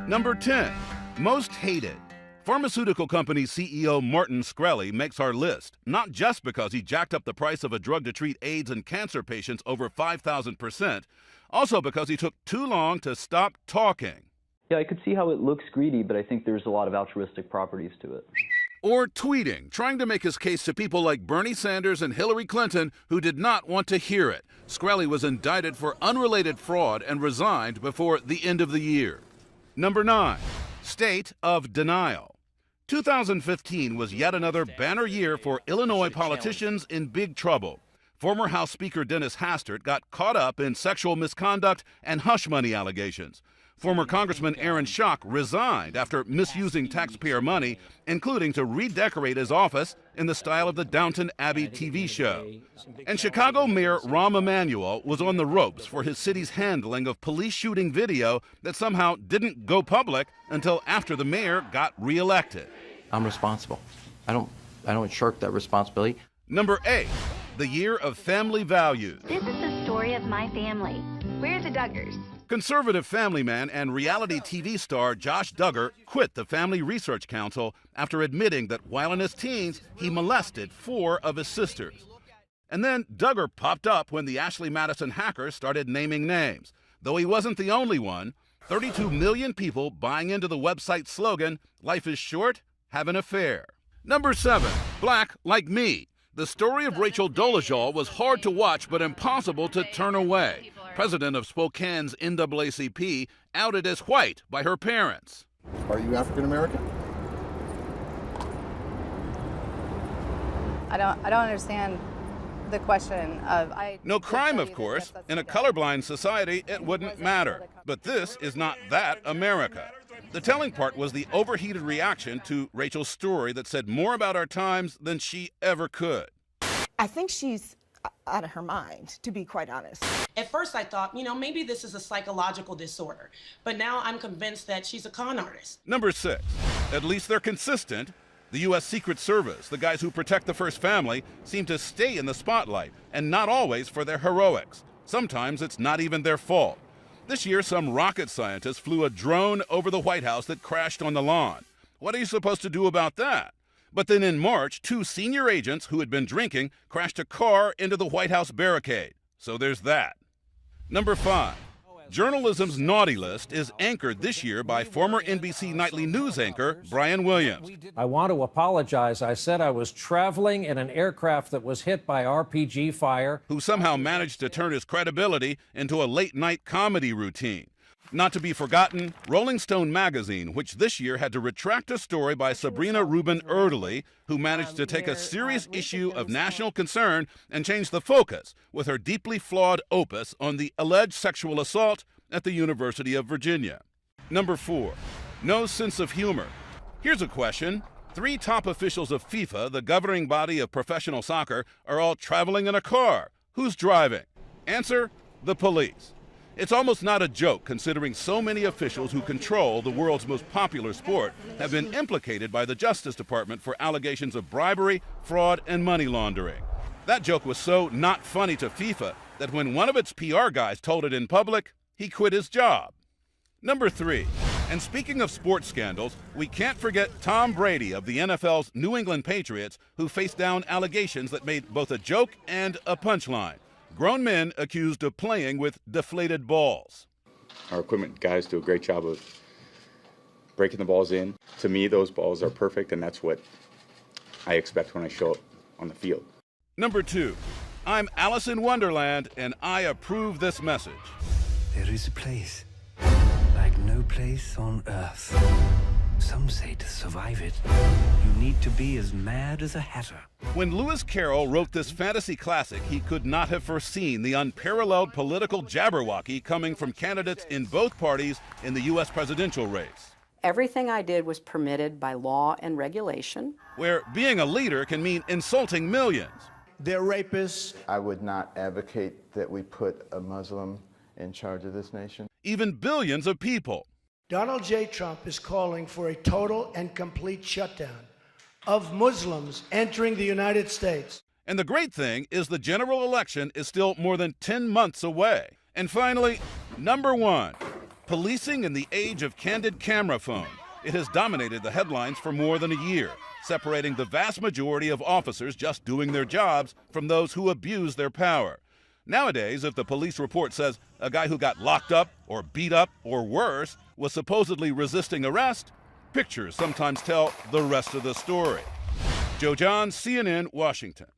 Number 10, most hated. Pharmaceutical company CEO Martin Shkreli makes our list, not just because he jacked up the price of a drug to treat AIDS and cancer patients over 5,000%, also because he took too long to stop talking. Yeah, I could see how it looks greedy, but I think there's a lot of altruistic properties to it. Or tweeting, trying to make his case to people like Bernie Sanders and Hillary Clinton who did not want to hear it. Shkreli was indicted for unrelated fraud and resigned before the end of the year. Number 9, state of denial. 2015 was yet another banner year for Illinois politicians in big trouble. Former House Speaker Dennis Hastert got caught up in sexual misconduct and hush money allegations. Former Congressman Aaron Schock resigned after misusing taxpayer money, including to redecorate his office in the style of the Downton Abbey TV show. And Chicago Mayor Rahm Emanuel was on the ropes for his city's handling of police shooting video that somehow didn't go public until after the mayor got reelected. I'm responsible. I don't shirk that responsibility. Number 8, the year of family values. This is the story of my family. We're the Duggars. Conservative family man and reality TV star Josh Duggar quit the Family Research Council after admitting that while in his teens, he molested 4 of his sisters. And then Duggar popped up when the Ashley Madison hackers started naming names. Though he wasn't the only one, 32 million people buying into the website's slogan, "Life is short, have an affair." Number 7, black like me. The story of Rachel Dolezal was hard to watch but impossible to turn away. President of Spokane's NAACP outed as white by her parents. Are you African American? I don't understand the question of... No crime, of course. In a colorblind society, it wouldn't matter. But this is not that America. The telling part was the overheated reaction to Rachel's story that said more about our times than she ever could. I think she's out of her mind, to be quite honest. At first I thought, maybe this is a psychological disorder, but now I'm convinced that she's a con artist. Number 6, at least they're consistent. The U.S. Secret Service, the guys who protect the first family, seem to stay in the spotlight, and not always for their heroics. Sometimes it's not even their fault. This year, some rocket scientist flew a drone over the White House that crashed on the lawn. What are you supposed to do about that? But then in March, 2 senior agents who had been drinking crashed a car into the White House barricade. So there's that. Number 5, journalism's naughty list is anchored this year by former NBC nightly news anchor Brian Williams. I want to apologize. I said I was traveling in an aircraft that was hit by RPG fire. Who somehow managed to turn his credibility into a late-night comedy routine. Not to be forgotten, Rolling Stone magazine, which this year had to retract a story by Sabrina Rubin Erdely, who managed to take a serious issue of national concern and change the focus with her deeply flawed opus on the alleged sexual assault at the University of Virginia. Number 4, no sense of humor. Here's a question. 3 top officials of FIFA, the governing body of professional soccer, are all traveling in a car. Who's driving? Answer, the police. It's almost not a joke considering so many officials who control the world's most popular sport have been implicated by the Justice Department for allegations of bribery, fraud, and money laundering. That joke was so not funny to FIFA that when one of its PR guys told it in public, he quit his job. Number 3, and speaking of sports scandals, we can't forget Tom Brady of the NFL's New England Patriots, who faced down allegations that made both a joke and a punchline. Grown men accused of playing with deflated balls. Our equipment guys do a great job of breaking the balls in. To me, those balls are perfect, and that's what I expect when I show up on the field. Number 2, I'm Alice in Wonderland, and I approve this message. There is a place like no place on earth. Some say to survive it, you need to be as mad as a hatter. When Lewis Carroll wrote this fantasy classic, he could not have foreseen the unparalleled political jabberwocky coming from candidates in both parties in the U.S. presidential race. Everything I did was permitted by law and regulation. Where being a leader can mean insulting millions. They're rapists. I would not advocate that we put a Muslim in charge of this nation. Even billions of people. Donald J. Trump is calling for a total and complete shutdown of Muslims entering the United States. And the great thing is the general election is still more than 10 months away. And finally, number 1, Policing in the age of candid camera phone. It has dominated the headlines for more than a year, separating the vast majority of officers just doing their jobs from those who abuse their power. Nowadays, if the police report says a guy who got locked up or beat up or worse was supposedly resisting arrest, pictures sometimes tell the rest of the story. Joe John, CNN, Washington.